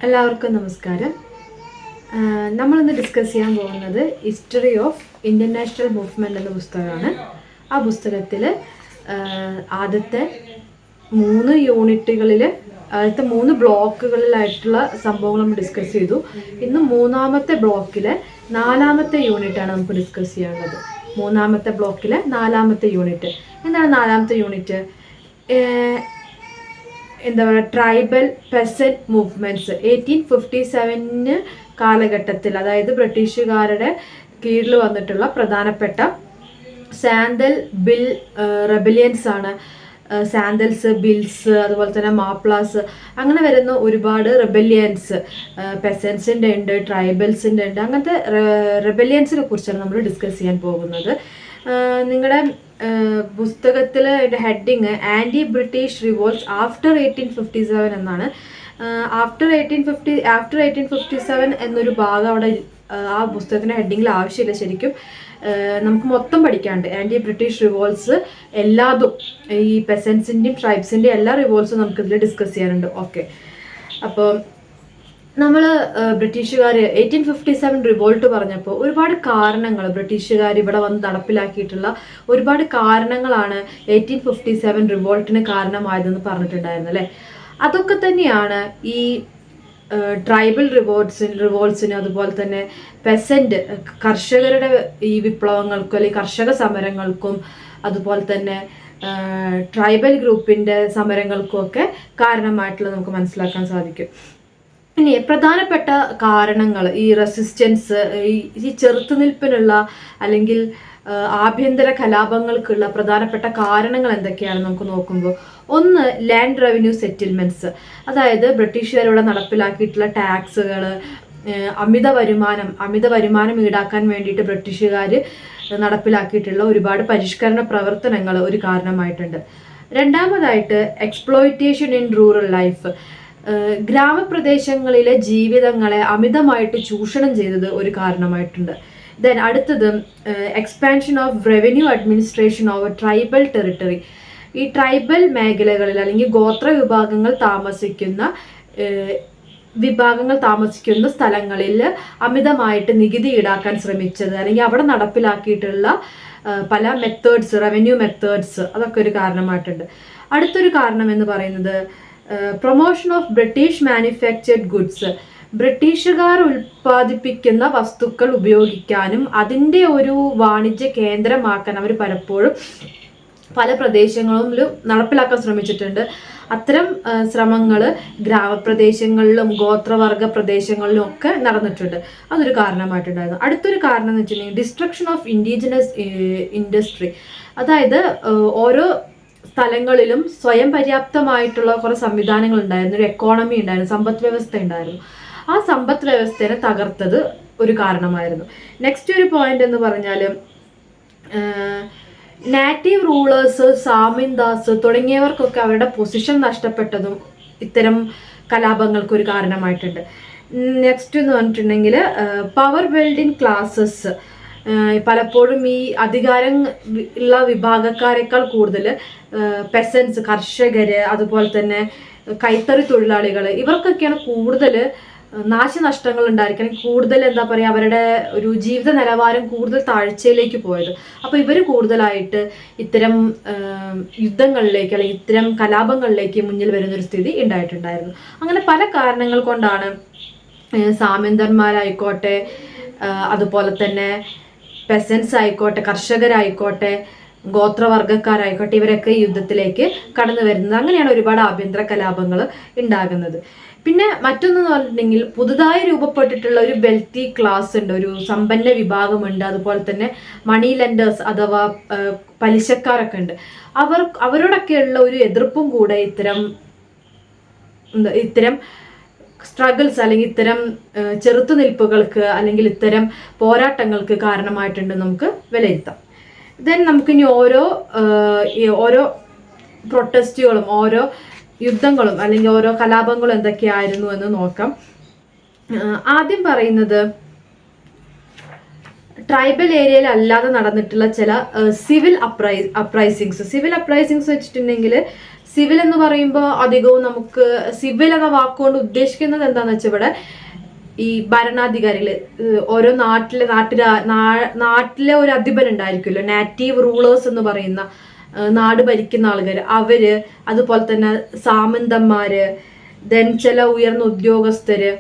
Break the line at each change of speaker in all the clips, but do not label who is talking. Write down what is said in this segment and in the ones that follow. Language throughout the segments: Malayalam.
എല്ലാവർക്കും നമസ്കാരം. നമ്മളിന്ന് ഡിസ്കസ് ചെയ്യാൻ പോകുന്നത് history of Indian national movement എന്ന പുസ്തകമാണ്. ആ പുസ്തകത്തിൽ ആദ്യത്തെ 3 യൂണിറ്റുകളിൽ ആദ്യത്തെ 3 ബ്ലോക്കുകളിലായിട്ടുള്ള സംഭവങ്ങൾ നമ്മൾ ഡിസ്കസ് ചെയ്തു. ഇന്ന് 3ാമത്തെ ബ്ലോക്കിലെ 4ാമത്തെ യൂണിറ്റാണ് നമുക്ക് ഡിസ്കസ് ചെയ്യാനുള്ളത്. 3ാമത്തെ ബ്ലോക്കിലെ 4ാമത്തെ യൂണിറ്റ്. എന്താണ് 4ാമത്തെ യൂണിറ്റ്? എന്താ പറയുക, ട്രൈബൽ പെസന്റ് മൂവ്മെൻറ്റ്സ് 1857 കാലഘട്ടത്തിൽ, അതായത് ബ്രിട്ടീഷുകാരുടെ കീഴിൽ വന്നിട്ടുള്ള പ്രധാനപ്പെട്ട സാന്തൽ ബിൽ റെബലിയൻസ് ആണ്. സാന്തൽസ്, ബിൽസ്, അതുപോലെ തന്നെ മാപ്ലാസ്, അങ്ങനെ വരുന്ന ഒരുപാട് റെബലിയൻസ് പെസൻസിൻ്റെ ഉണ്ട്, ട്രൈബൽസിൻ്റെ ഉണ്ട്. അങ്ങനത്തെ റെബലിയൻസിനെ കുറിച്ചാണ് നമ്മൾ ഡിസ്കസ് ചെയ്യാൻ പോകുന്നത്. നിങ്ങളുടെ പുസ്തകത്തിൽ heading anti British revolts after 1857 എന്നാണ്. ആഫ്റ്റർ 1857 എന്നൊരു ഭാഗം അവിടെ ആ പുസ്തകത്തിൻ്റെ ഹെഡിങ്ങിൽ ആവശ്യമില്ല. ശരിക്കും നമുക്ക് മൊത്തം പഠിക്കാണ്ട് ആൻറ്റി ബ്രിട്ടീഷ് റിവോൾട്ട്സ് എല്ലാതും, ഈ പെസൻസിൻ്റെയും ട്രൈബ്സിൻ്റെയും എല്ലാ റിവോൾട്ട്സും നമുക്കിതിൽ ഡിസ്കസ് ചെയ്യാനുണ്ട്. ഓക്കെ, അപ്പോൾ നമ്മൾ ബ്രിട്ടീഷുകാർ 1857 റിവോൾട്ട് പറഞ്ഞപ്പോൾ ഒരുപാട് കാരണങ്ങൾ, ബ്രിട്ടീഷുകാർ ഇവിടെ വന്ന് നടപ്പിലാക്കിയിട്ടുള്ള ഒരുപാട് കാരണങ്ങളാണ് 1857 റിവോൾട്ടിന് കാരണമായതെന്ന് പറഞ്ഞിട്ടുണ്ടായിരുന്നു അല്ലേ. അതൊക്കെ തന്നെയാണ് ഈ ട്രൈബൽ റിവോൾട്ട്സിന് അതുപോലെ തന്നെ പെസന്റ് കർഷകരുടെ ഈ വിപ്ലവങ്ങൾക്കും അല്ലെങ്കിൽ കർഷക സമരങ്ങൾക്കും അതുപോലെ തന്നെ ട്രൈബൽ ഗ്രൂപ്പിൻ്റെ സമരങ്ങൾക്കും ഒക്കെ കാരണമായിട്ടുള്ളത് നമുക്ക് മനസ്സിലാക്കാൻ സാധിക്കും. ഇനി പ്രധാനപ്പെട്ട കാരണങ്ങൾ, ഈ റെസിസ്റ്റൻസ്, ഈ ചെറുത്തുനിൽപ്പിനുള്ള അല്ലെങ്കിൽ ആഭ്യന്തര കലാപങ്ങൾക്കുള്ള പ്രധാനപ്പെട്ട കാരണങ്ങൾ എന്തൊക്കെയാണ് നമുക്ക് നോക്കുമ്പോൾ, ഒന്ന് ലാൻഡ് റവന്യൂ സെറ്റിൽമെൻറ്റ്സ്, അതായത് ബ്രിട്ടീഷുകാരിവിടെ നടപ്പിലാക്കിയിട്ടുള്ള ടാക്സുകൾ, അമിത വരുമാനം ഈടാക്കാൻ വേണ്ടിയിട്ട് ബ്രിട്ടീഷുകാർ നടപ്പിലാക്കിയിട്ടുള്ള ഒരുപാട് പരിഷ്കരണ പ്രവർത്തനങ്ങൾ ഒരു കാരണമായിട്ടുണ്ട്. രണ്ടാമതായിട്ട് എക്സ്പ്ലോയിറ്റേഷൻ ഇൻ റൂറൽ ലൈഫ്, ഗ്രാമപ്രദേശങ്ങളിലെ ജീവിതങ്ങളെ അമിതമായിട്ട് ചൂഷണം ചെയ്തത് ഒരു കാരണമായിട്ടുണ്ട്. ദെൻ അടുത്തത് expansion of revenue administration over tribal territory, ഈ ട്രൈബൽ മേഖലകളിൽ അല്ലെങ്കിൽ ഗോത്ര വിഭാഗങ്ങൾ താമസിക്കുന്ന സ്ഥലങ്ങളിൽ അമിതമായിട്ട് നികുതി ഈടാക്കാൻ ശ്രമിച്ചത്, അല്ലെങ്കിൽ അവിടെ നടപ്പിലാക്കിയിട്ടുള്ള പല മെത്തേഡ്സ്, റവന്യൂ മെത്തേഡ്സ്, അതൊക്കെ ഒരു കാരണമായിട്ടുണ്ട്. അടുത്തൊരു കാരണം എന്ന് പറയുന്നത് promotion of British manufactured goods, ബ്രിട്ടീഷുകാർ ഉൽപ്പാദിപ്പിക്കുന്ന വസ്തുക്കൾ ഉപയോഗിക്കാനും അതിൻ്റെ ഒരു വാണിജ്യ കേന്ദ്രമാക്കാൻ അവർ പലപ്പോഴും പല പ്രദേശങ്ങളിലും നടപ്പിലാക്കാൻ ശ്രമിച്ചിട്ടുണ്ട്. അത്തരം ശ്രമങ്ങൾ ഗ്രാമപ്രദേശങ്ങളിലും ഗോത്രവർഗ പ്രദേശങ്ങളിലും ഒക്കെ നടന്നിട്ടുണ്ട്. അതൊരു കാരണമായിട്ടുണ്ടായിരുന്നു. അടുത്തൊരു കാരണം എന്ന് വെച്ചിട്ടുണ്ടെങ്കിൽ ഡിസ്ട്രക്ഷൻ ഓഫ് ഇൻഡിജിനസ് ഇൻഡസ്ട്രി, അതായത് ഓരോ സ്ഥലങ്ങളിലും സ്വയം പര്യാപ്തമായിട്ടുള്ള കുറേ സംവിധാനങ്ങൾ ഉണ്ടായിരുന്നു, ഒരു എക്കോണമി ഉണ്ടായിരുന്നു, സമ്പദ് വ്യവസ്ഥ ഉണ്ടായിരുന്നു. ആ സമ്പദ് വ്യവസ്ഥയെ തകർത്തത് ഒരു കാരണമായിരുന്നു. നെക്സ്റ്റ് ഒരു പോയിന്റ് എന്ന് പറഞ്ഞാൽ നാറ്റീവ് റൂളേഴ്സ്, സാമിന്ദാസ് തുടങ്ങിയവർക്കൊക്കെ അവരുടെ പൊസിഷൻ നഷ്ടപ്പെട്ടതും ഇത്തരം കലാപങ്ങൾക്ക് ഒരു കാരണമായിട്ടുണ്ട്. നെക്സ്റ്റ് എന്ന് പറഞ്ഞിട്ടുണ്ടെങ്കിൽ പവർ വെൽഡിങ് ക്ലാസസ്, പലപ്പോഴും ഈ അധികാരം ഉള്ള വിഭാഗക്കാരെക്കാൾ കൂടുതൽ പെസൻസ്, കർഷകർ, അതുപോലെ തന്നെ കൈത്തറി തൊഴിലാളികൾ, ഇവർക്കൊക്കെയാണ് കൂടുതൽ നാശനഷ്ടങ്ങൾ ഉണ്ടായിരിക്കണം, കൂടുതൽ എന്താ പറയുക, അവരുടെ ഒരു ജീവിത നിലവാരം കൂടുതൽ താഴ്ചയിലേക്ക് പോയത്. അപ്പോൾ ഇവർ കൂടുതലായിട്ട് ഇത്തരം യുദ്ധങ്ങളിലേക്ക് അല്ലെങ്കിൽ ഇത്തരം കലാപങ്ങളിലേക്ക് മുന്നിൽ വരുന്നൊരു സ്ഥിതി ഉണ്ടായിട്ടുണ്ടായിരുന്നു. അങ്ങനെ പല കാരണങ്ങൾ കൊണ്ടാണ് സാമന്തന്മാരായിക്കോട്ടെ, അതുപോലെ തന്നെ പെസൻസ് ആയിക്കോട്ടെ, കർഷകരായിക്കോട്ടെ, ഗോത്രവർഗക്കാരായിക്കോട്ടെ, ഇവരൊക്കെ യുദ്ധത്തിലേക്ക് കടന്നു വരുന്നത്. അങ്ങനെയാണ് ഒരുപാട് ആഭ്യന്തര കലാപങ്ങൾ ഉണ്ടാകുന്നത്. പിന്നെ മറ്റൊന്നെന്ന് പറഞ്ഞിട്ടുണ്ടെങ്കിൽ പുതുതായി രൂപപ്പെട്ടിട്ടുള്ള ഒരു വെൽത്തി ക്ലാസ് ഉണ്ട്, ഒരു സമ്പന്ന വിഭാഗമുണ്ട്. അതുപോലെ തന്നെ മണി ലെൻഡേഴ്സ് അഥവാ പലിശക്കാരൊക്കെ ഉണ്ട്. അവരോടൊക്കെയുള്ള ഒരു എതിർപ്പും കൂടെ ഇത്തരം സ്ട്രഗിൾസ് അല്ലെങ്കിൽ ഇത്തരം ചെറുത്തുനിൽപ്പുകൾക്ക് അല്ലെങ്കിൽ ഇത്തരം പോരാട്ടങ്ങൾക്ക് കാരണമായിട്ടുണ്ട് നമുക്ക് വിലയിരുത്താം. ദെൻ നമുക്കിനി ഓരോ പ്രൊട്ടസ്റ്റുകളും ഓരോ യുദ്ധങ്ങളും അല്ലെങ്കിൽ ഓരോ കലാപങ്ങളും എന്തൊക്കെയായിരുന്നു എന്ന് നോക്കാം. ആദ്യം പറയുന്നത് ട്രൈബൽ ഏരിയയിൽ അല്ലാതെ നടന്നിട്ടുള്ള ചില സിവിൽ അപ്രൈസിങ്സ് വെച്ചിട്ടുണ്ടെങ്കിൽ, സിവിൽ എന്ന് പറയുമ്പോൾ അധികവും നമുക്ക് സിവിൽ എന്ന വാക്കുകൊണ്ട് ഉദ്ദേശിക്കുന്നത് എന്താണെന്ന് വെച്ചാൽ ഇവിടെ ഈ ഭരണാധികാരികൾ ഓരോ നാട്ടിലെ ഒരു അധിപൻ ഉണ്ടായിരിക്കുമല്ലോ, നാറ്റീവ് റൂളേഴ്സ് എന്ന് പറയുന്ന നാട് ഭരിക്കുന്ന ആളുകൾ, അവര്, അതുപോലെ തന്നെ സാമന്തന്മാര്, ദെൻ ചില ഉയർന്ന ഉദ്യോഗസ്ഥര്,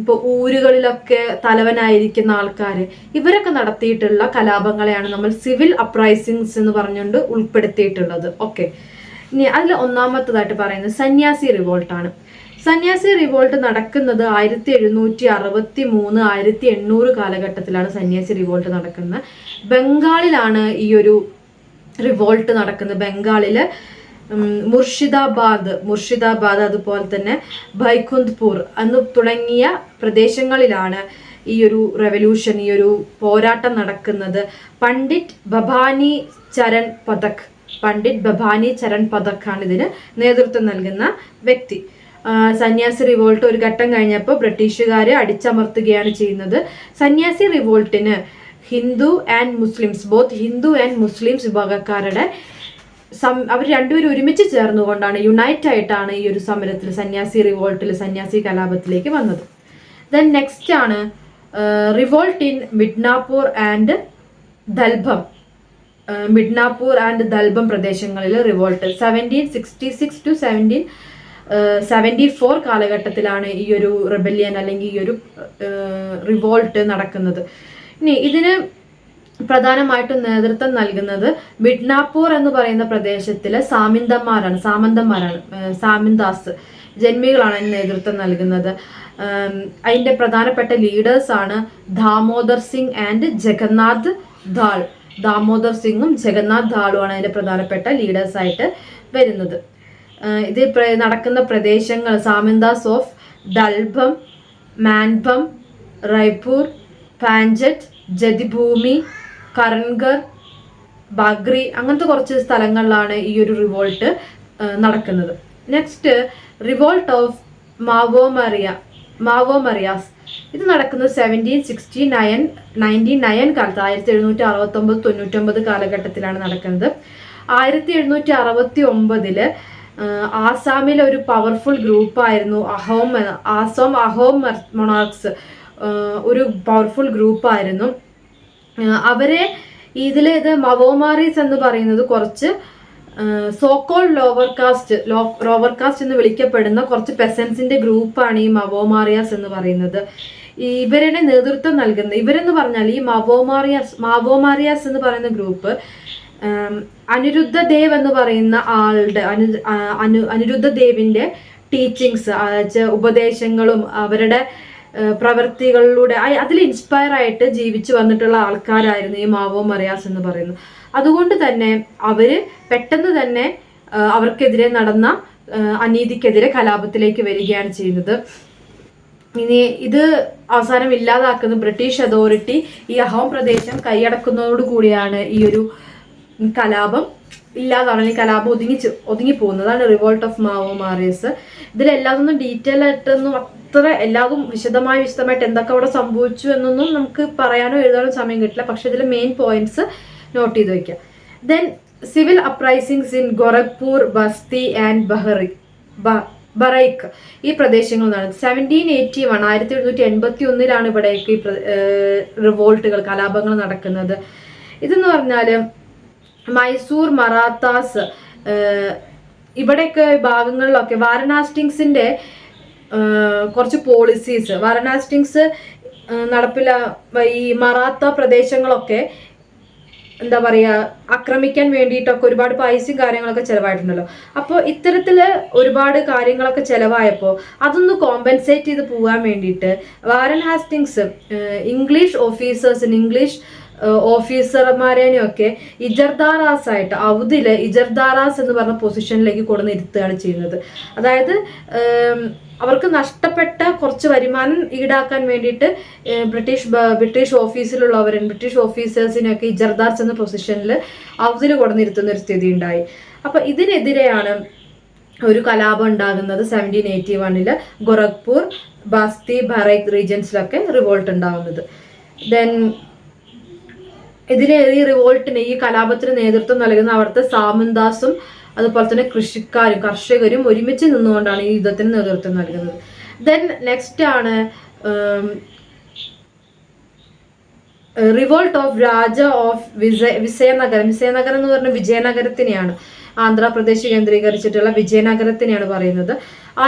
ഇപ്പോൾ ഊരുകളിലൊക്കെ തലവനായിരിക്കുന്ന ആൾക്കാർ, ഇവരൊക്കെ നടത്തിയിട്ടുള്ള കലാപങ്ങളെയാണ് നമ്മൾ സിവിൽ അപ്രൈസിങ്സ് എന്ന് പറഞ്ഞുകൊണ്ട് ഉൾപ്പെടുത്തിയിട്ടുള്ളത്. ഓക്കെ, ഇനി അതിൽ ഒന്നാമത്തതായിട്ട് പറയുന്നത് സന്യാസി റിവോൾട്ടാണ്. സന്യാസി റിവോൾട്ട് നടക്കുന്നത് 1763 1800 കാലഘട്ടത്തിലാണ് സന്യാസി റിവോൾട്ട് നടക്കുന്നത്. ബംഗാളിലാണ് ഈ ഒരു റിവോൾട്ട് നടക്കുന്നത്. ബംഗാളില് മുർഷിദാബാദ് അതുപോലെ തന്നെ ബൈകുന്ത്പൂർ എന്ന് തുടങ്ങിയ പ്രദേശങ്ങളിലാണ് ഈ ഒരു റെവല്യൂഷൻ, ഈ ഒരു പോരാട്ടം നടക്കുന്നത്. പണ്ഡിറ്റ് ഭവാനി ചരൺ പഥക് ആണ് ഇതിന് നേതൃത്വം നൽകുന്ന വ്യക്തി. സന്യാസി റിവോൾട്ട് ഒരു ഘട്ടം കഴിഞ്ഞപ്പോൾ ബ്രിട്ടീഷുകാരെ അടിച്ചമർത്തുകയാണ് ചെയ്യുന്നത്. സന്യാസി റിവോൾട്ടിന് ഹിന്ദു ആൻഡ് മുസ്ലിംസ് വിഭാഗക്കാരുടെ അവർ രണ്ടുപേരും ഒരുമിച്ച് ചേർന്നുകൊണ്ടാണ്, യുണൈറ്റ് ആയിട്ടാണ് ഈ ഒരു സമരത്തിൽ, സന്യാസി റിവോൾട്ടിൽ, സന്യാസി കലാപത്തിലേക്ക് വന്നത്. ദെൻ നെക്സ്റ്റ് ആണ് റിവോൾട്ട് ഇൻ മിഡ്നാപൂർ ആൻഡ് ദൽഭം പ്രദേശങ്ങളിൽ റിവോൾട്ട് 1766 to 1774 കാലഘട്ടത്തിലാണ് ഈ ഒരു റെബല്യൻ അല്ലെങ്കിൽ ഈ ഒരു റിവോൾട്ട് നടക്കുന്നത്. ഇനി ഇതിന് പ്രധാനമായിട്ടും നേതൃത്വം നൽകുന്നത് മിഡ്നാപൂർ എന്ന് പറയുന്ന പ്രദേശത്തിലെ സാമന്താസ് ജന്മികളാണ് അതിന് നേതൃത്വം നൽകുന്നത്. അതിന്റെ പ്രധാനപ്പെട്ട ലീഡേഴ്സ് ആണ് ദാമോദർ സിംഗ് ആൻഡ് ജഗന്നാഥ് ധാൾ. ദാമോദർ സിംഗും ജഗന്നാഥ് ധാളുമാണ് അതിന്റെ പ്രധാനപ്പെട്ട ലീഡേഴ്സ് ആയിട്ട് വരുന്നത്. ഇത് നടക്കുന്ന പ്രദേശങ്ങൾ സാമന്താസ് ഓഫ് ദൽഭം, മാൻഭം, റൈപൂർ, പാഞ്ചറ്റ്, ജതിഭൂമി, കരൺഗർ, ബാഗ്രി, അങ്ങനത്തെ കുറച്ച് സ്ഥലങ്ങളിലാണ് ഈ ഒരു റിവോൾട്ട് നടക്കുന്നത്. Next revolt of Moamorias. ഇത് നടക്കുന്നത് 1769 കാലത്ത്, 1769-99 കാലഘട്ടത്തിലാണ് നടക്കുന്നത്. 1769 ആസാമിലെ ഒരു പവർഫുൾ ഗ്രൂപ്പായിരുന്നു ആസാം അഹോം മൊണാർക്സ്. ഒരു പവർഫുൾ ഗ്രൂപ്പായിരുന്നു അവരെ. ഇത് മവോമാറീസ് എന്ന് പറയുന്നത് കുറച്ച് സോക്കോൾ ലോവർ കാസ്റ്റ് എന്ന് വിളിക്കപ്പെടുന്ന കുറച്ച് പെസൻസിന്റെ ഗ്രൂപ്പാണ് ഈ മവോമാറിയാസ് എന്ന് പറയുന്നത്. ഇവരുടെ നേതൃത്വം ഇവരെന്ന് പറഞ്ഞാൽ ഈ മാവോമാറിയാസ് എന്ന് പറയുന്ന ഗ്രൂപ്പ് അനിരുദ്ധ ദേവ് എന്ന് പറയുന്ന ആളുടെ അനിരുദ്ധ ദേവിന്റെ ടീച്ചിങ്സ്, ഉപദേശങ്ങളും അവരുടെ പ്രവൃത്തികളിലൂടെ അതിൽ ഇൻസ്പയർ ആയിട്ട് ജീവിച്ചു വന്നിട്ടുള്ള ആൾക്കാരായിരുന്നു ഈ മാവോമറിയാസ് എന്ന് പറയുന്നത്. അതുകൊണ്ട് തന്നെ അവര് പെട്ടെന്ന് തന്നെ അവർക്കെതിരെ നടന്ന അനീതിക്കെതിരെ കലാപത്തിലേക്ക് വരികയാണ് ചെയ്യുന്നത്. ഇനി ഇത് അവസാനം ഇല്ലാതാക്കുന്ന ബ്രിട്ടീഷ് അതോറിറ്റി ഈ അഹോം പ്രദേശം കൈയടക്കുന്നതോടുകൂടിയാണ് ഈ ഒരു കലാപം ഇല്ലാതാണെങ്കിൽ കലാപം ഒതുങ്ങി പോകുന്നതാണ് റിവോൾട്ട് ഓഫ് മാവോമാറിയസ്. ഇതിലെല്ലാതൊന്നും ഡീറ്റെയിൽ ആയിട്ടൊന്നും അത്ര എല്ലാതും വിശദമായിട്ട് എന്തൊക്കെ അവിടെ സംഭവിച്ചു എന്നൊന്നും നമുക്ക് പറയാനോ എഴുതാനോ സമയം കിട്ടില്ല. പക്ഷെ ഇതിലെ മെയിൻ പോയിന്റ്സ് നോട്ട് ചെയ്ത് വയ്ക്കുക. Then civil uprisings in Gorakhpur, Basti and Bahraich ഈ പ്രദേശങ്ങളിൽ നടന്നത് 1781 ഇവിടേക്ക് ഈ റിവോൾട്ടുകൾ, കലാപങ്ങൾ നടക്കുന്നത്. ഇതെന്ന് പറഞ്ഞാൽ മൈസൂർ, മറാത്താസ് ഇവിടെയൊക്കെ ഭാഗങ്ങളിലൊക്കെ വാരണാസിന്റെ കുറച്ച് പോളിസീസ്, വാരണാസിങ്സ് ഈ മറാത്ത പ്രദേശങ്ങളൊക്കെ എന്താ പറയുക, ആക്രമിക്കാൻ വേണ്ടിയിട്ടൊക്കെ ഒരുപാട് പൈസയും കാര്യങ്ങളൊക്കെ ചിലവായിട്ടുണ്ടല്ലോ. അപ്പോൾ ഇത്തരത്തില് ഒരുപാട് കാര്യങ്ങളൊക്കെ ചിലവായപ്പോൾ അതൊന്ന് കോമ്പൻസേറ്റ് ചെയ്ത് പോകാൻ വേണ്ടിയിട്ട് വാരൻ ഹാസ്റ്റിങ്സ് ഇംഗ്ലീഷ് ഓഫീസേഴ്സിന്, ഇംഗ്ലീഷ് ഓഫീസർമാരേനെയൊക്കെ ഇജർദാറാസ് ആയിട്ട് ഔദില് ഇജർദാറാസ് എന്ന് പറഞ്ഞ പൊസിഷനിലേക്ക് കൊണ്ടുവന്നിരുത്തുകയാണ് ചെയ്യുന്നത്. അതായത് അവർക്ക് നഷ്ടപ്പെട്ട കുറച്ച് വരുമാനം ഈടാക്കാൻ വേണ്ടിയിട്ട് ബ്രിട്ടീഷ് ഓഫീസിലുള്ളവരും ബ്രിട്ടീഷ് ഓഫീസേഴ്സിനെയൊക്കെ ഇജർദാർസ് എന്ന പൊസിഷനിൽ ഔദിൽ കൊണ്ടുവന്നിരുത്തുന്ന ഒരു സ്ഥിതി ഉണ്ടായി. അപ്പൊ ഇതിനെതിരെയാണ് ഒരു കലാപം ഉണ്ടാകുന്നത് 1781 ഗോരഖ്പൂർ, ബാസ്തി, ബറൈക് റീജൻസിലൊക്കെ റിവോൾട്ട് ഉണ്ടാകുന്നത്. ദെൻ ഈ റിവോൾട്ടിന്, ഈ കലാപത്തിന് നേതൃത്വം നൽകുന്ന അവിടുത്തെ സാമന്താസും അതുപോലെ തന്നെ കർഷകരും ഒരുമിച്ച് നിന്നുകൊണ്ടാണ് ഈ യുദ്ധത്തിന് നേതൃത്വം നൽകുന്നത്. ദെൻ നെക്സ്റ്റ് ആണ് revolt of Raja of Vizianagaram. Vizianagaram എന്ന് പറഞ്ഞ വിജയനഗരത്തിനെയാണ്, ആന്ധ്രാപ്രദേശ് കേന്ദ്രീകരിച്ചിട്ടുള്ള വിജയനഗരത്തിനെയാണ് പറയുന്നത്.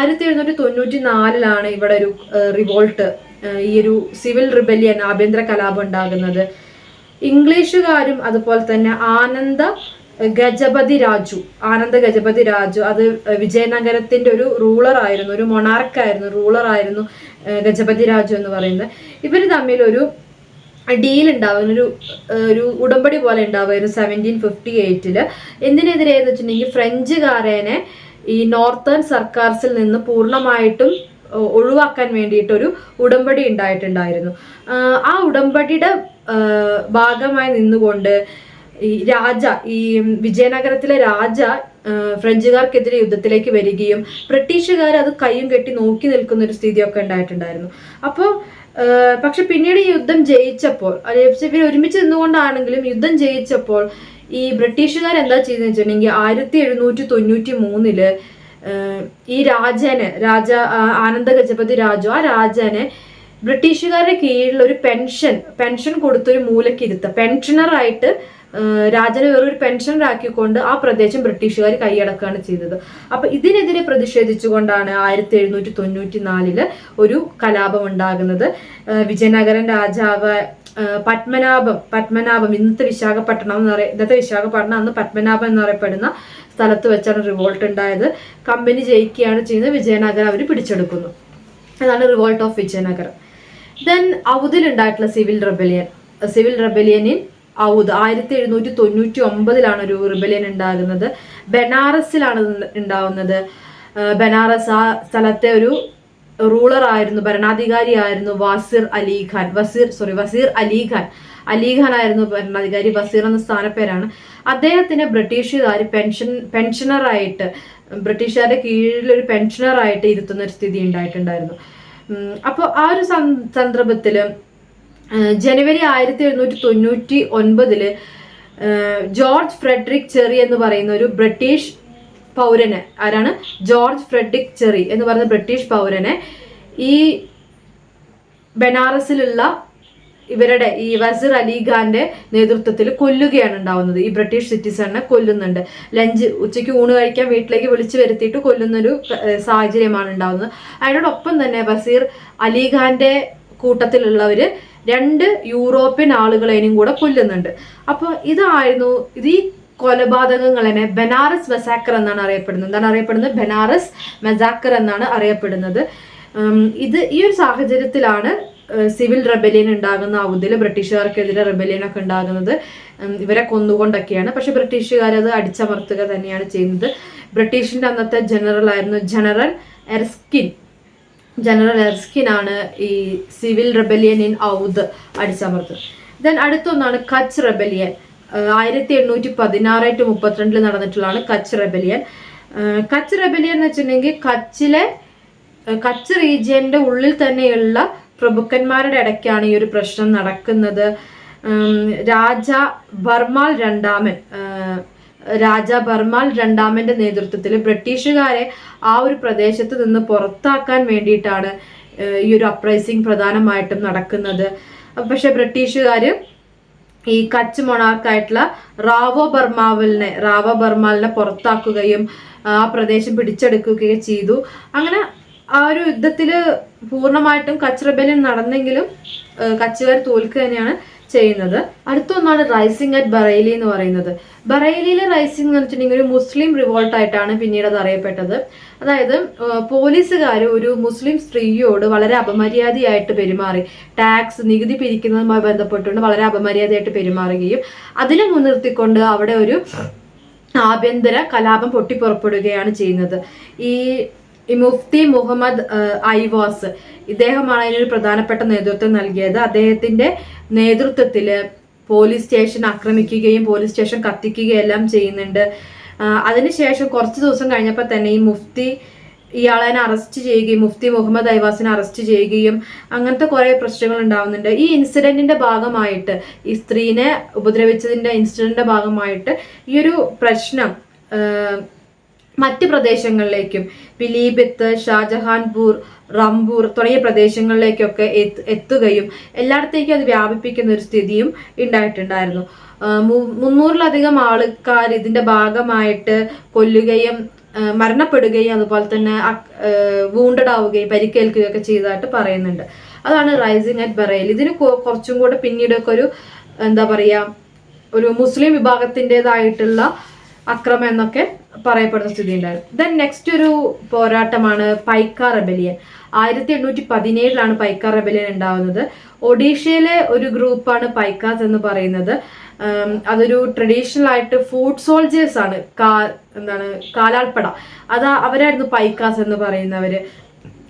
1794 ഇവിടെ ഒരു റിവോൾട്ട്, ഈ ഒരു സിവിൽ റിബല്യൻ, ആഭ്യന്തര കലാപം ഉണ്ടാകുന്നത്. ഇംഗ്ലീഷുകാരും അതുപോലെ തന്നെ ആനന്ദ ഗജപതി രാജു അത് വിജയനഗരത്തിന്റെ ഒരു റൂളറായിരുന്നു, ഒരു മൊണാർക്കായിരുന്നു, റൂളറായിരുന്നു ഗജപതി രാജു എന്ന് പറയുന്നത്. ഇവർ തമ്മിൽ ഒരു ഡീൽ ഉണ്ടാവുന്ന ഒരു ഉടമ്പടി പോലെ ഉണ്ടാവുമായിരുന്നു 1758 എന്തിനെതിരെയെന്ന് വെച്ചിട്ടുണ്ടെങ്കിൽ ഫ്രഞ്ചുകാരനെ ഈ നോർത്തേൺ സർക്കാർസിൽ നിന്ന് പൂർണ്ണമായിട്ടും ഒഴിവാക്കാൻ വേണ്ടിയിട്ടൊരു ഉടമ്പടി ഉണ്ടായിട്ടുണ്ടായിരുന്നു. ആ ഉടമ്പടിയുടെ ഭാഗമായി നിന്നുകൊണ്ട് ഈ വിജയനഗരത്തിലെ രാജ ഫ്രഞ്ചുകാർക്കെതിരെ യുദ്ധത്തിലേക്ക് വരികയും ബ്രിട്ടീഷുകാർ അത് കയ്യും കെട്ടി നോക്കി നിൽക്കുന്ന ഒരു സ്ഥിതിയൊക്കെ ഉണ്ടായിട്ടുണ്ടായിരുന്നു. അപ്പോൾ പക്ഷെ പിന്നീട് ഈ യുദ്ധം ജയിച്ചപ്പോൾ, ഇവർ ഒരുമിച്ച് നിന്നുകൊണ്ടാണെങ്കിലും യുദ്ധം ജയിച്ചപ്പോൾ ഈ ബ്രിട്ടീഷുകാർ എന്താ ചെയ്തെന്ന് വെച്ചിട്ടുണ്ടെങ്കിൽ 1793 ഈ രാജ ആനന്ദ ഗജപതി രാജു, ആ രാജാനെ ബ്രിട്ടീഷുകാരുടെ കീഴിൽ ഒരു പെൻഷൻ കൊടുത്തൊരു മൂലക്കിരുത്ത പെൻഷനറായിട്ട് രാജനെ വേറൊരു പെൻഷനറാക്കിക്കൊണ്ട് ആ പ്രദേശം ബ്രിട്ടീഷുകാർ കൈയടക്കുകയാണ് ചെയ്തത്. അപ്പൊ ഇതിനെതിരെ പ്രതിഷേധിച്ചുകൊണ്ടാണ് 1794 ഒരു കലാപം ഉണ്ടാകുന്നത്. വിജയനഗരം രാജാവ് പത്മനാഭം ഇന്നത്തെ വിശാഖപട്ടണം അന്ന് പത്മനാഭം എന്നറിയപ്പെടുന്ന സ്ഥലത്ത് വെച്ചാണ് റിവോൾട്ട് ഉണ്ടായത്. കമ്പനി ജയിക്കുകയാണ് ചെയ്യുന്നത്, വിജയനഗരം അവർ പിടിച്ചെടുക്കുന്നു. അതാണ് റിവോൾട്ട് ഓഫ് വിജയനഗരം. ദെൻ ഔദിലുണ്ടായിട്ടുള്ള സിവിൽ റെബലിയനിൽ ഔദ് 1799 ഒരു റിബലിയൻ ഉണ്ടാകുന്നത്. ബനാറസിലാണ് ഉണ്ടാവുന്നത്. ബനാറസ്, ആ സ്ഥലത്തെ ഒരു റൂളറായിരുന്നു, ഭരണാധികാരിയായിരുന്നു വസീർ അലിഖാൻ ആയിരുന്നു ഭരണാധികാരി. വസീർ എന്ന സ്ഥാനപ്പേരാണ്. അദ്ദേഹത്തിന് ബ്രിട്ടീഷുകാർ പെൻഷനറായിട്ട്, ബ്രിട്ടീഷുകാരുടെ കീഴിൽ ഒരു പെൻഷനറായിട്ട് ഇരുത്തുന്ന ഒരു സ്ഥിതി ഉണ്ടായിട്ടുണ്ടായിരുന്നു. അപ്പോൾ ആ ഒരു സന്ദർഭത്തിൽ ജനുവരി 1799 ജോർജ് ഫ്രെഡറിക് ചെറി എന്ന് പറയുന്ന ഒരു ബ്രിട്ടീഷ് പൗരന്, ആരാണ് ജോർജ് ഫ്രെഡറിക് ചെറി എന്ന് പറയുന്ന ബ്രിട്ടീഷ് പൗരനെ ഈ ബനാറസിലുള്ള ഇവരുടെ ഈ വസീർ അലിഖാന്റെ നേതൃത്വത്തിൽ കൊല്ലുകയാണ് ഉണ്ടാവുന്നത്. ഈ ബ്രിട്ടീഷ് സിറ്റിസണിനെ കൊല്ലുന്നുണ്ട്. ഉച്ചയ്ക്ക് ഊണ് കഴിക്കാൻ വീട്ടിലേക്ക് വിളിച്ചു വരുത്തിയിട്ട് കൊല്ലുന്നൊരു സാഹചര്യമാണ് ഉണ്ടാവുന്നത്. അതിനോടൊപ്പം തന്നെ വസീർ അലിഖാന്റെ കൂട്ടത്തിലുള്ളവര് 2 യൂറോപ്യൻ ആളുകളെയും കൂടെ കൊല്ലുന്നുണ്ട്. അപ്പോൾ ഈ കൊലപാതകങ്ങളെ ബനാറസ് മസാക്കർ എന്നാണ് അറിയപ്പെടുന്നത്. ബനാറസ് മസാക്കർ എന്നാണ് അറിയപ്പെടുന്നത്. ഈ ഒരു സാഹചര്യത്തിലാണ് സിവിൽ റെബലിയൻ ഉണ്ടാകുന്ന ഔദിൽ ബ്രിട്ടീഷുകാർക്കെതിരെ റെബലിയൻ ഒക്കെ ഉണ്ടാകുന്നത്. ഇവരെ കൊന്നുകൊണ്ടൊക്കെയാണ്. പക്ഷെ ബ്രിട്ടീഷുകാർ അത് അടിച്ചമർത്തുക തന്നെയാണ് ചെയ്യുന്നത്. ബ്രിട്ടീഷിന്റെ അന്നത്തെ ജനറൽ ആയിരുന്നു ജനറൽ എർസ്കിൻ ആണ് ഈ സിവിൽ റെബലിയൻ ഇൻ ഔദ് അടിച്ചമർത്തുന്നത്. ദെൻ അടുത്തൊന്നാണ് കച്ച് റെബലിയൻ. 1816 to 32 നടന്നിട്ടുള്ളതാണ് കച്ച് റെബലിയൻ. കച്ച് റെബലിയൻ എന്ന് വെച്ചിട്ടുണ്ടെങ്കിൽ കച്ച് റീജിയന്റെ ഉള്ളിൽ തന്നെയുള്ള പ്രഭുക്കന്മാരുടെ ഇടയ്ക്കാണ് ഈ ഒരു പ്രശ്നം നടക്കുന്നത്. രാജ ബർമാൽ രണ്ടാമന്റെ നേതൃത്വത്തിൽ ബ്രിട്ടീഷുകാരെ ആ ഒരു പ്രദേശത്ത് നിന്ന് പുറത്താക്കാൻ വേണ്ടിയിട്ടാണ് ഈ ഒരു അപ്രൈസിങ് പ്രധാനമായിട്ടും നടക്കുന്നത്. പക്ഷെ ബ്രിട്ടീഷുകാര് ഈ കച്ച് മൊണാർക്കായിട്ടുള്ള റാവോ ബർമാലിനെ പുറത്താക്കുകയും ആ പ്രദേശം പിടിച്ചെടുക്കുകയും ചെയ്തു. അങ്ങനെ ആ ഒരു യുദ്ധത്തില് പൂർണ്ണമായിട്ടും കച്ച് റെബലിയൻ നടന്നെങ്കിലും കച്ചുകാർ തോൽക്കുക തന്നെയാണ് ചെയ്യുന്നത്. അടുത്തൊന്നാണ് റൈസിംഗ് അറ്റ് ബറേലി എന്ന് പറയുന്നത്. ബറേലിയിലെ റൈസിംഗ് എന്ന് വെച്ചിട്ടുണ്ടെങ്കിൽ ഒരു മുസ്ലിം റിവോൾട്ട് ആയിട്ടാണ് പിന്നീട് അത് അറിയപ്പെട്ടത്. അതായത് പോലീസുകാർ ഒരു മുസ്ലിം സ്ത്രീയോട് വളരെ അപമര്യാദയായിട്ട് പെരുമാറി, ടാക്സ് നികുതി പിരിക്കുന്നതുമായി ബന്ധപ്പെട്ടുകൊണ്ട് വളരെ അപമര്യാദയായിട്ട് പെരുമാറുകയും അതിനെ മുൻനിർത്തിക്കൊണ്ട് അവിടെ ഒരു ആഭ്യന്തര കലാപം പൊട്ടിപ്പുറപ്പെടുകയാണ് ചെയ്യുന്നത്. ഈ മുഫ്തി മുഹമ്മദ് ഐവാസ് ഇദ്ദേഹമാണ് അതിനൊരു പ്രധാനപ്പെട്ട നേതൃത്വം നൽകിയത്. അദ്ദേഹത്തിന്റെ നേതൃത്വത്തിൽ പോലീസ് സ്റ്റേഷൻ ആക്രമിക്കുകയും പോലീസ് സ്റ്റേഷൻ കത്തിക്കുകയും എല്ലാം ചെയ്യുന്നുണ്ട്. അതിനുശേഷം കുറച്ച് ദിവസം കഴിഞ്ഞപ്പോൾ തന്നെ ഈ ഇയാളെ അറസ്റ്റ് ചെയ്യുകയും മുഫ്തി മുഹമ്മദ് ഐവാസിനെ അറസ്റ്റ് ചെയ്യുകയും അങ്ങനത്തെ കുറെ പ്രശ്നങ്ങൾ ഉണ്ടാവുന്നുണ്ട്. ഈ ഇൻസിഡന്റിന്റെ ഭാഗമായിട്ട്, ഈ സ്ത്രീനെ ഉപദ്രവിച്ചതിന്റെ ഇൻസിഡന്റിന്റെ ഭാഗമായിട്ട് ഈ ഒരു പ്രശ്നം മറ്റ് പ്രദേശങ്ങളിലേക്കും പിലീഭിത്ത്, ഷാജഹാൻപൂർ, റംപൂർ തുടങ്ങിയ പ്രദേശങ്ങളിലേക്കൊക്കെ എത്തുകയും എല്ലായിടത്തേക്കും അത് വ്യാപിപ്പിക്കുന്ന ഒരു സ്ഥിതിയും ഉണ്ടായിട്ടുണ്ടായിരുന്നു. 300-ലധികം ആൾക്കാർ ഇതിന്റെ ഭാഗമായിട്ട് കൊല്ലുകയും മരണപ്പെടുകയും അതുപോലെ തന്നെ വൂണ്ടഡ് ആവുകയും പരിക്കേൽക്കുകയും ഒക്കെ ചെയ്തതായിട്ട് പറയുന്നുണ്ട്. അതാണ് റൈസിംഗ് അറ്റ് ബറേലി. ഇതിന് കുറച്ചും കൂടെ പിന്നീടൊക്കെ ഒരു എന്താ പറയാ, ഒരു മുസ്ലിം വിഭാഗത്തിൻ്റെതായിട്ടുള്ള അക്രമം എന്നൊക്കെ പറയപ്പെടുന്ന സ്ഥിതി ഉണ്ടായിരുന്നു. ദെൻ നെക്സ്റ്റ് ഒരു പോരാട്ടമാണ് പൈക്ക റെബലിയൻ. 1817 പൈക്ക റെബലിയൻ ഉണ്ടാവുന്നത്. ഒഡീഷയിലെ ഒരു ഗ്രൂപ്പാണ് പൈക്കാസ് എന്ന് പറയുന്നത്. അതൊരു ട്രഡീഷണൽ ആയിട്ട് ഫുഡ് സോൾജേഴ്സ് ആണ്, കാലാൾപ്പട, അവരായിരുന്നു പൈക്കാസ് എന്ന് പറയുന്നവര്.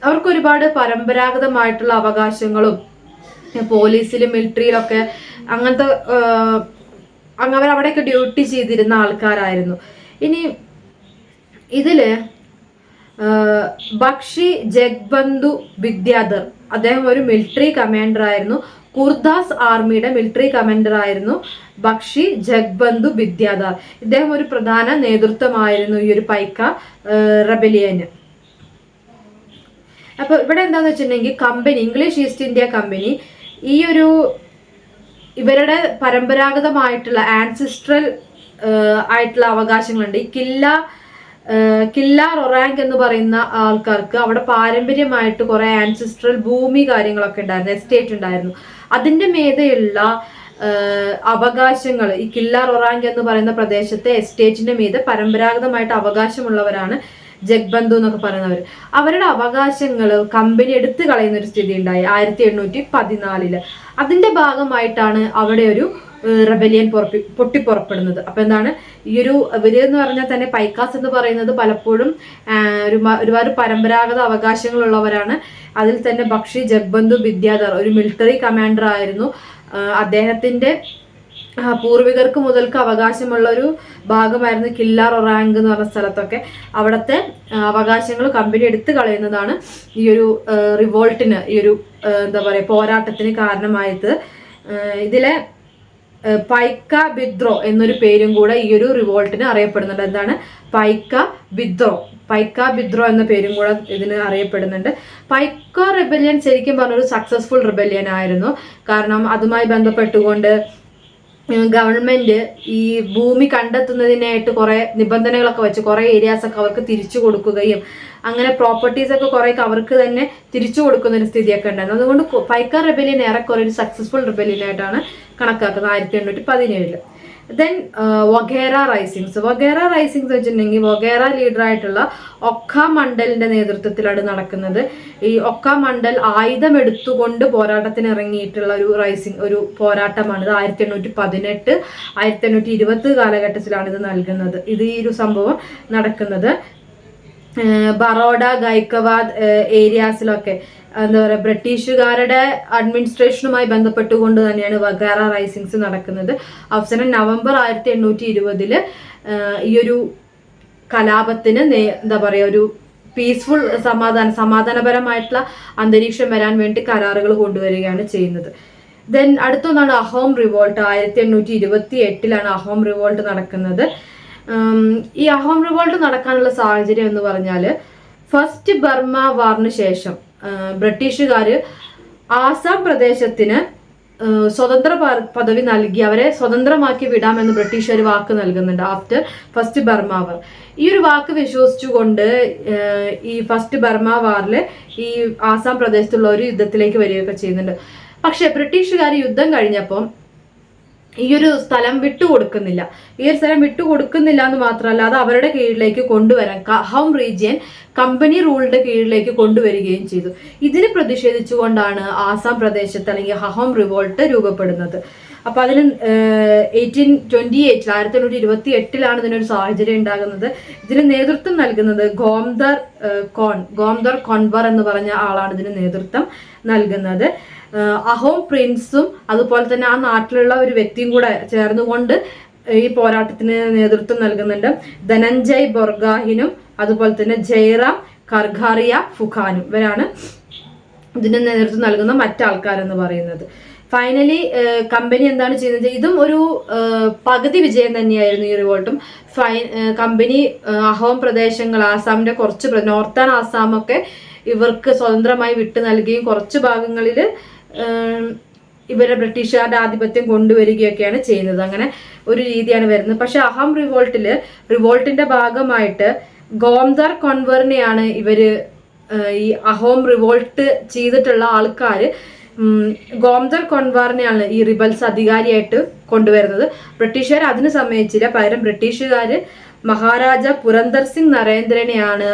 അവർക്ക് ഒരുപാട് പരമ്പരാഗതമായിട്ടുള്ള അവകാശങ്ങളും പോലീസിലും മിലിറ്ററിയിലൊക്കെ അങ്ങനത്തെ അവരവിടെയൊക്കെ ഡ്യൂട്ടി ചെയ്തിരുന്ന ആൾക്കാരായിരുന്നു. ഇനി ഇതില് ബക്ഷി ജഗ്ബന്ധു വിദ്യാധർ, അദ്ദേഹം ഒരു മിലിറ്ററി കമാൻഡർ ആയിരുന്നു. കുർദാസ് ആർമിയുടെ മിലിറ്ററി കമാൻഡർ ആയിരുന്നു ബക്ഷി ജഗ്ബന്ധു വിദ്യാധർ. ഇദ്ദേഹം ഒരു പ്രധാന നേതൃത്വമായിരുന്നു ഈ ഒരു പൈക്ക റെബലിയന്. അപ്പൊ ഇവിടെ എന്താന്ന് വെച്ചിട്ടുണ്ടെങ്കിൽ company, English east India company ഈ ഒരു ഇവരുടെ പരമ്പരാഗതമായിട്ടുള്ള ആൻസിസ്ട്രൽ ആയിട്ടുള്ള അവകാശങ്ങളുണ്ട്. ഈ കില്ല റൊറാങ്ക് എന്ന് പറയുന്ന ആൾക്കാർക്ക് അവിടെ പാരമ്പര്യമായിട്ട് കുറെ ആൻസിസ്ട്രൽ ഭൂമി കാര്യങ്ങളൊക്കെ ഉണ്ടായിരുന്നു, എസ്റ്റേറ്റ് ഉണ്ടായിരുന്നു. അതിന്റെ മീതെയുള്ള അവകാശങ്ങൾ, ഈ കില്ല റൊറാങ്ക് എന്ന് പറയുന്ന പ്രദേശത്തെ എസ്റ്റേറ്റിന്റെ മീതെ പരമ്പരാഗതമായിട്ട് അവകാശമുള്ളവരാണ് ജഗ്ബന്ധു എന്നൊക്കെ പറയുന്നവർ. അവരുടെ അവകാശങ്ങൾ കമ്പനി എടുത്തു കളയുന്ന ഒരു സ്ഥിതി ഉണ്ടായി 1814. അതിന്റെ ഭാഗമായിട്ടാണ് അവിടെ ഒരു റെബലിയൻ പൊട്ടിപ്പുറപ്പെടുന്നത്. അപ്പൊ എന്താണ് ഈ ഒരു ഇവര് എന്ന് പറഞ്ഞാൽ തന്നെ പൈക്കാസ് എന്ന് പറയുന്നത് പലപ്പോഴും ഒരുപാട് പരമ്പരാഗത അവകാശങ്ങളുള്ളവരാണ്. അതിൽ തന്നെ ബക്ഷി ജഗ്ബന്ധു വിദ്യാധർ ഒരു മിലിറ്ററി കമാൻഡർ ആയിരുന്നു. അദ്ദേഹത്തിന്റെ പൂർവികർക്ക് മുതൽക്ക് അവകാശമുള്ള ഒരു ഭാഗമായിരുന്നു കില്ല റൊറാങ്ക് എന്ന് പറഞ്ഞ സ്ഥലത്തൊക്കെ. അവിടുത്തെ അവകാശങ്ങൾ കമ്പനി എടുത്തു കളയുന്നതാണ് ഈ ഒരു റിവോൾട്ടിന്, ഈ ഒരു എന്താ പറയുക പോരാട്ടത്തിന് കാരണമായത്. ഇതിലെ പൈക്ക വിദ്രോ എന്നൊരു പേരും കൂടെ ഈ ഒരു റിവോൾട്ടിന് അറിയപ്പെടുന്നുണ്ട്. എന്താണ് പൈക്ക വിദ്രോ എന്ന പേരും കൂടെ ഇതിന് അറിയപ്പെടുന്നുണ്ട്. പൈക്ക റെബല്യൻ ശരിക്കും പറഞ്ഞൊരു സക്സസ്ഫുൾ റെബല്യൻ ആയിരുന്നു. കാരണം അതുമായി ബന്ധപ്പെട്ടുകൊണ്ട് ഗവൺമെന്റ് ഈ ഭൂമി കണ്ടെത്തുന്നതിനായിട്ട് കുറെ നിബന്ധനകളൊക്കെ വെച്ച് കുറെ ഏരിയാസ് ഒക്കെ അവർക്ക് തിരിച്ചു കൊടുക്കുകയും അങ്ങനെ പ്രോപ്പർട്ടീസ് ഒക്കെ കുറെ അവർക്ക് തന്നെ തിരിച്ചു കൊടുക്കുന്ന ഒരു സ്ഥിതിയൊക്കെ ഉണ്ടായിരുന്നു. അതുകൊണ്ട് പൈക്ക റെബല്യൻ ഏറെക്കുറെ ഒരു സക്സസ്ഫുൾ റെബല്യൻ ആയിട്ടാണ് കണക്കാക്കുന്നത് 1817. ദെൻ വഗേറ റൈസിങ്സ് വെച്ചിട്ടുണ്ടെങ്കിൽ വഗേറ ലീഡർ ആയിട്ടുള്ള ഒക്ക മണ്ഡലിന്റെ നേതൃത്വത്തിലാണ് നടക്കുന്നത്. ഈ ഒക്ക മണ്ഡൽ ആയുധം എടുത്തുകൊണ്ട് പോരാട്ടത്തിന് ഇറങ്ങിയിട്ടുള്ള ഒരു പോരാട്ടമാണ്. ഇത് 1818 1820 കാലഘട്ടത്തിലാണ് ഇത് നൽകുന്നത്. ഈ ഒരു സംഭവം നടക്കുന്നത് ബറോഡ, ഗൈക്കവാദ് ഏരിയാസിലൊക്കെ എന്താ പറയുക ബ്രിട്ടീഷുകാരുടെ അഡ്മിനിസ്ട്രേഷനുമായി ബന്ധപ്പെട്ടുകൊണ്ട് തന്നെയാണ് വഗേറ റൈസിങ്സ് നടക്കുന്നത്. അവസാനം നവംബർ 1820 ഈ ഒരു കലാപത്തിന് എന്താ പറയുക ഒരു പീസ്ഫുൾ സമാധാനപരമായിട്ടുള്ള അന്തരീക്ഷം വരാൻ വേണ്ടി കരാറുകൾ കൊണ്ടുവരികയാണ് ചെയ്യുന്നത്. ദെൻ അടുത്തൊന്നാണ് അഹോം റിവോൾട്ട്. 1828 അഹോം റിവോൾട്ട് നടക്കുന്നത്. ഈ അഹോം റിവോൾട്ട് നടക്കാനുള്ള സാഹചര്യം എന്ന് പറഞ്ഞാൽ ഫസ്റ്റ് ബർമ വാറിന് ശേഷം ബ്രിട്ടീഷുകാർ ആസാം പ്രദേശത്തിന് സ്വതന്ത്ര പദവി നൽകി അവരെ സ്വതന്ത്രമാക്കി വിടാമെന്ന് ബ്രിട്ടീഷുകാർ വാക്ക് നൽകുന്നുണ്ട് ആഫ്റ്റർ ഫസ്റ്റ് ബർമ വാർ. ഈ ഒരു വാക്ക് വിശ്വസിച്ചുകൊണ്ട് ഈ ഫസ്റ്റ് ബർമ വാറിൽ ഈ ആസാം പ്രദേശത്തുള്ള ഒരു യുദ്ധത്തിലേക്ക് വരികയൊക്കെ ചെയ്യുന്നുണ്ട്. പക്ഷെ ബ്രിട്ടീഷുകാർ യുദ്ധം കഴിഞ്ഞപ്പോൾ ഈ ഒരു സ്ഥലം വിട്ടുകൊടുക്കുന്നില്ല. ഈ ഒരു സ്ഥലം വിട്ടുകൊടുക്കുന്നില്ല എന്ന് മാത്രമല്ല, അത് അവരുടെ കീഴിലേക്ക് കൊണ്ടുവരാൻ അഹോം റീജിയൻ കമ്പനി റൂളിന്റെ കീഴിലേക്ക് കൊണ്ടുവരികയും ചെയ്തു. ഇതിന് പ്രതിഷേധിച്ചുകൊണ്ടാണ് ആസാം പ്രദേശത്ത് അല്ലെങ്കിൽ അഹോം റിവോൾട്ട് രൂപപ്പെടുന്നത്. അപ്പൊ അതിന് 1828 ഇതിനൊരു സാഹചര്യം ഉണ്ടാകുന്നത്. ഇതിന് നേതൃത്വം നൽകുന്നത് ഗോംദർ കൊൺവർ എന്ന് പറഞ്ഞ ആളാണ് ഇതിന് നേതൃത്വം നൽകുന്നത്. അഹോം പ്രിൻസും അതുപോലെ തന്നെ ആ നാട്ടിലുള്ള ഒരു വ്യക്തിയും കൂടെ ചേർന്നുകൊണ്ട് ഈ പോരാട്ടത്തിന് നേതൃത്വം നൽകുന്നുണ്ട്. ധനഞ്ജയ് ബൊർഗാഹിനും അതുപോലെ തന്നെ ജയറാം കർഗാറിയ ഫുഖാനും, ഇവരാണ് ഇതിന് നേതൃത്വം നൽകുന്ന മറ്റാൾക്കാരെന്ന് പറയുന്നത്. ഫൈനലി കമ്പനി എന്താണ് ചെയ്യുന്നത്? ഇതും ഒരു പകുതി വിജയം തന്നെയായിരുന്നു ഈ റിവോൾട്ടും. കമ്പനി അഹോം പ്രദേശങ്ങൾ, ആസാമിന്റെ കുറച്ച് നോർത്തേൺ ആസാമൊക്കെ ഇവർക്ക് സ്വതന്ത്രമായി വിട്ടു നൽകുകയും കുറച്ച് ഭാഗങ്ങളിൽ ഇവരെ ബ്രിട്ടീഷുകാരുടെ ആധിപത്യം കൊണ്ടുവരികയൊക്കെയാണ് ചെയ്യുന്നത്. അങ്ങനെ ഒരു രീതിയാണ് വരുന്നത്. പക്ഷെ അഹോം റിവോൾട്ടിന്റെ ഭാഗമായിട്ട് ഗോംദർ കൊൺവറിനെയാണ് ഇവര് ഈ അഹോം റിവോൾട്ട് ചെയ്തിട്ടുള്ള ആൾക്കാര് ഗോംദർ കൊൺവാറിനെയാണ് ഈ റിബൽസ് അധികാരിയായിട്ട് കൊണ്ടുവരുന്നത്. ബ്രിട്ടീഷുകാർ അതിന് സമ്മതിച്ചില്ല. പകരം ബ്രിട്ടീഷുകാര് മഹാരാജ പുരന്ദർ സിംഗ് നരേന്ദ്രനെയാണ്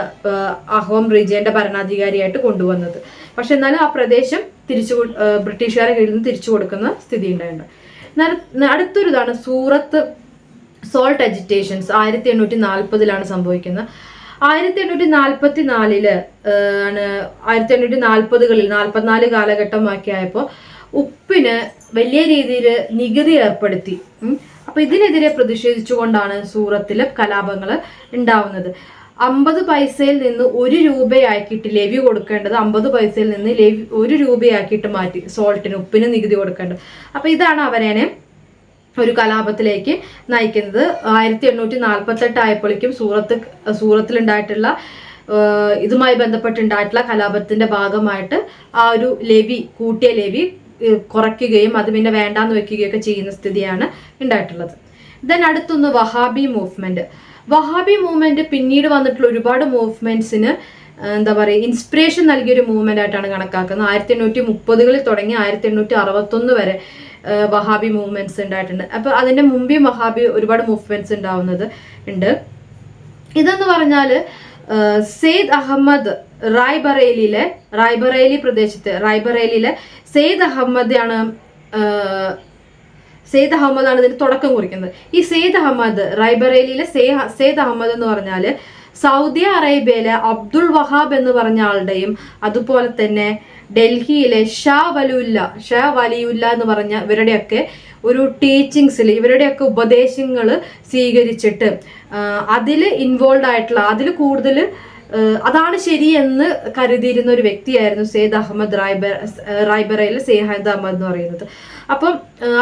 അഹോം റീജിയന്റെ ഭരണാധികാരിയായിട്ട് കൊണ്ടുവന്നത്. പക്ഷെ എന്നാലും ആ പ്രദേശം ബ്രിട്ടീഷുകാരെ കയ്യിൽ നിന്ന് തിരിച്ചു കൊടുക്കുന്ന സ്ഥിതി ഉണ്ടായിട്ടുണ്ട്. അടുത്തൊരിതാണ് സൂറത്ത് സോൾട്ട് അജിറ്റേഷൻസ്. 1840 സംഭവിക്കുന്നത്. 1844 ആണ് 1840-കളിൽ 44 കാലഘട്ടമൊക്കെ ആയപ്പോൾ ഉപ്പിന് വലിയ രീതിയിൽ നികുതി ഏർപ്പെടുത്തി. അപ്പൊ ഇതിനെതിരെ പ്രതിഷേധിച്ചുകൊണ്ടാണ് സൂറത്തിലെ കലാപങ്ങൾ ഉണ്ടാവുന്നത്. 50 പൈസയിൽ നിന്ന് 1 രൂപയാക്കിയിട്ട് ലെവി കൊടുക്കേണ്ടത് 50 പൈസയിൽ നിന്ന് 1 രൂപയാക്കിയിട്ട് മാറ്റി സോൾട്ടിന്, ഉപ്പിന് നികുതി കൊടുക്കേണ്ടത്. അപ്പൊ ഇതാണ് അവരേനെ ഒരു കലാപത്തിലേക്ക് നയിക്കുന്നത്. 1848 ആയപ്പോഴേക്കും സൂറത്തിലുണ്ടായിട്ടുള്ള ഇതുമായി ബന്ധപ്പെട്ടുണ്ടായിട്ടുള്ള കലാപത്തിന്റെ ഭാഗമായിട്ട് ആ ഒരു കൂട്ടിയ ലെവി കുറയ്ക്കുകയും അത് പിന്നെ വേണ്ടാന്ന് വെക്കുകയൊക്കെ ചെയ്യുന്ന സ്ഥിതിയാണ് ഉണ്ടായിട്ടുള്ളത്. ദെൻ അടുത്തൊന്ന് വഹാബി മൂവ്മെന്റ് പിന്നീട് വന്നിട്ടുള്ള ഒരുപാട് മൂവ്മെന്റ്സിന് എന്താ പറയുക ഇൻസ്പിറേഷൻ നൽകിയൊരു മൂവ്മെന്റ് ആയിട്ടാണ് കണക്കാക്കുന്നത്. 1830-കളിൽ തുടങ്ങി 1861 വരെ വഹാബി മൂവ്മെന്റ്സ് ഉണ്ടായിട്ടുണ്ട്. അപ്പൊ അതിന്റെ മുമ്പേ വഹാബി ഒരുപാട് മൂവ്മെന്റ്സ് ഉണ്ട്. ഇതെന്ന് പറഞ്ഞാല് സെയ്ദ് അഹമ്മദ് റായ്ബറേലി പ്രദേശത്ത് സെയ്ദ് അഹമ്മദാണ് ഇതിന് തുടക്കം കുറിക്കുന്നത്. ഈ റായ്ബറേലിയിലെ സെയ്ദ് അഹമ്മദ് എന്ന് പറഞ്ഞാല് സൗദി അറേബ്യയിലെ അബ്ദുൾ വഹാബ് എന്ന് പറഞ്ഞ ആളുടെയും അതുപോലെ തന്നെ ഡൽഹിയിലെ ഷാ വലിയുല്ല എന്ന് പറഞ്ഞ ഇവരുടെയൊക്കെ ഒരു ടീച്ചിങ്സിൽ ഇവരുടെയൊക്കെ ഉപദേശങ്ങൾ സ്വീകരിച്ചിട്ട് അതിൽ ഇൻവോൾവ് ആയിട്ടുള്ള അതിൽ കൂടുതൽ അതാണ് ശരിയെന്ന് കരുതിയിരുന്ന ഒരു വ്യക്തിയായിരുന്നു സെയ്ദ് അഹമ്മദ് റായ്ബറയിലെ സെയ്ദ് അഹമ്മദ് എന്ന് പറയുന്നത്. അപ്പം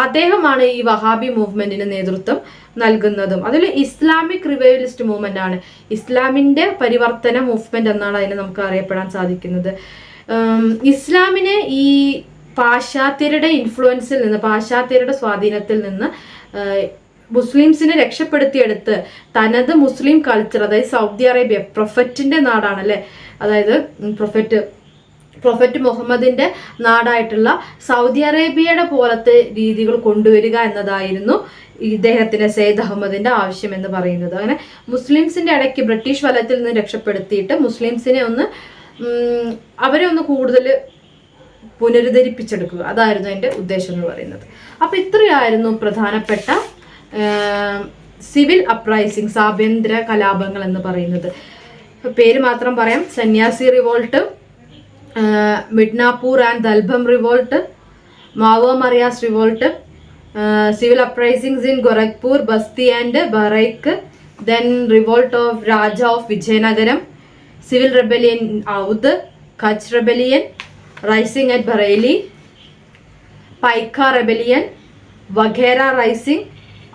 അദ്ദേഹമാണ് ഈ വഹാബി മൂവ്മെന്റിന് നേതൃത്വം നൽകുന്നതും. അതിൽ ഇസ്ലാമിക് റിവൈവലിസ്റ്റ് മൂവ്മെന്റ് ആണ്, ഇസ്ലാമിന്റെ പരിവർത്തന മൂവ്മെന്റ് എന്നാണ് അതിനെ നമുക്ക് അറിയപ്പെടാൻ സാധിക്കുന്നത്. ഇസ്ലാമിനെ ഈ പാശ്ചാത്യരുടെ ഇൻഫ്ലുവൻസിൽ നിന്ന്, പാശ്ചാത്യരുടെ സ്വാധീനത്തിൽ നിന്ന് മുസ്ലിംസിനെ രക്ഷപ്പെടുത്തിയെടുത്ത് തനത് മുസ്ലിം കൾച്ചർ, അതായത് സൗദി അറേബ്യ പ്രൊഫറ്റിന്റെ നാടാണല്ലേ, അതായത് പ്രൊഫറ്റ് മുഹമ്മദിന്റെ നാടായിട്ടുള്ള സൗദി അറേബ്യയുടെ പോലത്തെ രീതികൾ കൊണ്ടുവരിക എന്നതായിരുന്നു ഇദ്ദേഹത്തിന്റെ സെയ്ദ് അഹമ്മദിന്റെ ആവശ്യം എന്ന് പറയുന്നത്. അങ്ങനെ മുസ്ലിംസിന്റെ ഇടയ്ക്ക് ബ്രിട്ടീഷ് വലയത്തിൽ നിന്ന് രക്ഷപ്പെടുത്തിയിട്ട് മുസ്ലിംസിനെ അവരെ ഒന്ന് കൂടുതൽ പുനരുദ്ധരിപ്പിച്ചെടുക്കുക, അതായിരുന്നു എൻ്റെ ഉദ്ദേശം എന്ന് പറയുന്നത്. അപ്പൊ ഇത്രയായിരുന്നു പ്രധാനപ്പെട്ട സിവിൽ അപ്രൈസിങ്സ്, ആഭ്യന്തര കലാപങ്ങൾ എന്ന് പറയുന്നത്. പേര് മാത്രം പറയാം: Sanyasi revolt, Midnapore and Dhalbhum revolt, Moamorias revolt, civil uprisings in Gorakhpur, Basti and Bahraich, then revolt of Raja of Vizianagaram, civil rebellion Oudh, Kutch rebellion, rising at Bareilly, Paika rebellion, Waghera rising,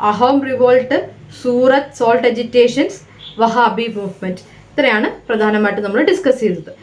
Ahom revolt, Surat salt agitations, Wahabi movement. ഇത്രയാണ് പ്രധാനമായിട്ട് നമ്മൾ ഡിസ്കസ് ചെയ്തത്.